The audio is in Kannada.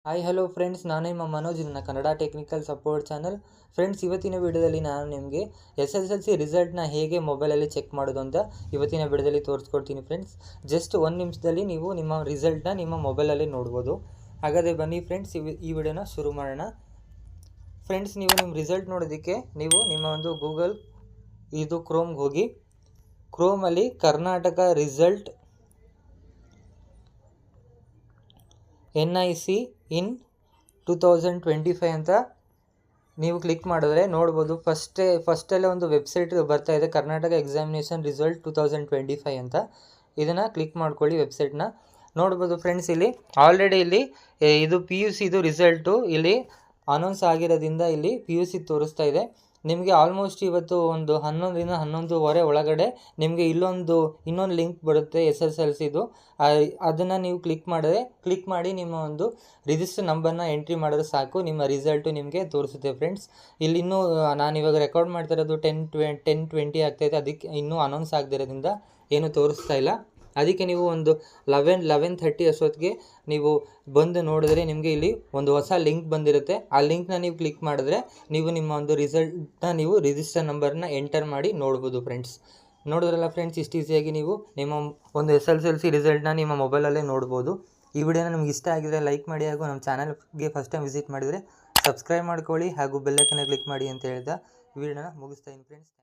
ಹಾಯ್ ಹಲೋ ಫ್ರೆಂಡ್ಸ್, ನಾನು ನಿಮ್ಮ ಮನೋಜ್, ನನ್ನ Kannada technical support channel. Friends, ಇವತ್ತಿನ ವಿಡಿಯೋದಲ್ಲಿ ನಾನು ನಿಮಗೆ SSLC ರಿಸಲ್ಟ್ನ ಹೇಗೆ ಮೊಬೈಲಲ್ಲಿ ಚೆಕ್ ಮಾಡೋದು ಅಂತ ಇವತ್ತಿನ ವಿಡಿಯೋದಲ್ಲಿ ತೋರಿಸ್ಕೊಡ್ತೀನಿ. ಫ್ರೆಂಡ್ಸ್, ಜಸ್ಟ್ 1 ನಿಮಿಷದಲ್ಲಿ ನೀವು ನಿಮ್ಮ ರಿಸಲ್ಟ್ನ ನಿಮ್ಮ ಮೊಬೈಲಲ್ಲಿ ನೋಡ್ಬೋದು. ಹಾಗಾದರೆ ಬನ್ನಿ ಫ್ರೆಂಡ್ಸ್, ಈ ವಿಡಿಯೋನ ಶುರು ಮಾಡೋಣ. ಫ್ರೆಂಡ್ಸ್, ನೀವು ನಿಮ್ಮ ರಿಸಲ್ಟ್ ನೋಡೋದಕ್ಕೆ ನೀವು ನಿಮ್ಮ ಒಂದು ಗೂಗಲ್ ಕ್ರೋಮ್ಗೆ ಹೋಗಿ, ಕ್ರೋಮಲ್ಲಿ ಕರ್ನಾಟಕ ರಿಸಲ್ಟ್ NIC ಇನ್ 2025 ಅಂತ ನೀವು ಕ್ಲಿಕ್ ಮಾಡಿದ್ರೆ ನೋಡ್ಬೋದು. ಫಸ್ಟಲ್ಲೇ ಒಂದು ವೆಬ್ಸೈಟ್ ಬರ್ತಾ ಇದೆ, ಕರ್ನಾಟಕ ಎಕ್ಸಾಮಿನೇಷನ್ ರಿಸಲ್ಟ್ 2025 ಅಂತ. ಇದನ್ನು ಕ್ಲಿಕ್ ಮಾಡ್ಕೊಳ್ಳಿ, ವೆಬ್ಸೈಟ್ನ ನೋಡ್ಬೋದು. ಫ್ರೆಂಡ್ಸ್, ಇಲ್ಲಿ ಆಲ್ರೆಡಿ ಇಲ್ಲಿ ಇದು PUC ರಿಸಲ್ಟು ಇಲ್ಲಿ ಅನೌನ್ಸ್ ಆಗಿರೋದ್ರಿಂದ ಇಲ್ಲಿ PUC ತೋರಿಸ್ತಾ ಇದೆ. ನಿಮಗೆ ಆಲ್ಮೋಸ್ಟ್ ಇವತ್ತು ಒಂದು 11ರಿಂದ 11:30 ಒಳಗಡೆ ನಿಮಗೆ ಇನ್ನೊಂದು ಲಿಂಕ್ ಬರುತ್ತೆ SSLCದು. ಅದನ್ನು ನೀವು ಕ್ಲಿಕ್ ಮಾಡಿ ನಿಮ್ಮ ಒಂದು ರಿಜಿಸ್ಟರ್ ನಂಬರ್ನ ಎಂಟ್ರಿ ಮಾಡಿದ್ರೆ ಸಾಕು, ನಿಮ್ಮ ರಿಸಲ್ಟು ನಿಮಗೆ ತೋರಿಸುತ್ತೆ. ಫ್ರೆಂಡ್ಸ್, ಇಲ್ಲಿ ಇನ್ನೂ ನಾನು ಇವಾಗ ರೆಕಾರ್ಡ್ ಮಾಡ್ತಾ ಇರೋದು 10:20 ಆಗ್ತಾಯಿದೆ. ಅದಕ್ಕೆ ಇನ್ನೂ ಅನೌನ್ಸ್ ಆಗದಿರೋದ್ರಿಂದ ಏನೂ ತೋರಿಸ್ತಾ ಇಲ್ಲ. ಅದಕ್ಕೆ ನೀವು ಒಂದು 11:30 ಅಷ್ಟೊತ್ತಿಗೆ ನೀವು ಬಂದು ನೋಡಿದ್ರೆ ನಿಮಗೆ ಇಲ್ಲಿ ಒಂದು ಹೊಸ ಲಿಂಕ್ ಬಂದಿರುತ್ತೆ. ಆ ಲಿಂಕ್ನ ನೀವು ಕ್ಲಿಕ್ ಮಾಡಿದ್ರೆ ನೀವು ನಿಮ್ಮ ಒಂದು ರಿಸಲ್ಟ್ನ ನೀವು ರಿಜಿಸ್ಟರ್ ನಂಬರ್ನ ಎಂಟರ್ ಮಾಡಿ ನೋಡ್ಬೋದು. ಫ್ರೆಂಡ್ಸ್, ನೋಡಿದ್ರಲ್ಲ ಫ್ರೆಂಡ್ಸ್, ಇಷ್ಟು ಈಸಿಯಾಗಿ ನೀವು ನಿಮ್ಮ ಒಂದು SSLC ರಿಸಲ್ಟ್ನ ನಿಮ್ಮ ಮೊಬೈಲಲ್ಲೇ ನೋಡ್ಬೋದು. ಈ ವಿಡಿಯೋನ ನಿಮ್ಗೆ ಇಷ್ಟ ಆಗಿದ್ರೆ ಲೈಕ್ ಮಾಡಿ, ಹಾಗೂ ನಮ್ಮ ಚಾನಲ್ಗೆ ಫಸ್ಟ್ ಟೈಮ್ ವಿಸಿಟ್ ಮಾಡಿದರೆ ಸಬ್ಸ್ಕ್ರೈಬ್ ಮಾಡ್ಕೊಳ್ಳಿ, ಹಾಗೂ ಬೆಲ್ ಐಕನ್ನ ಕ್ಲಿಕ್ ಮಾಡಿ ಅಂತ ಹೇಳ್ತಾ ವಿಡಿಯೋನ ಮುಗಿಸ್ತಾ ಇದ್ದೀನಿ ಫ್ರೆಂಡ್ಸ್.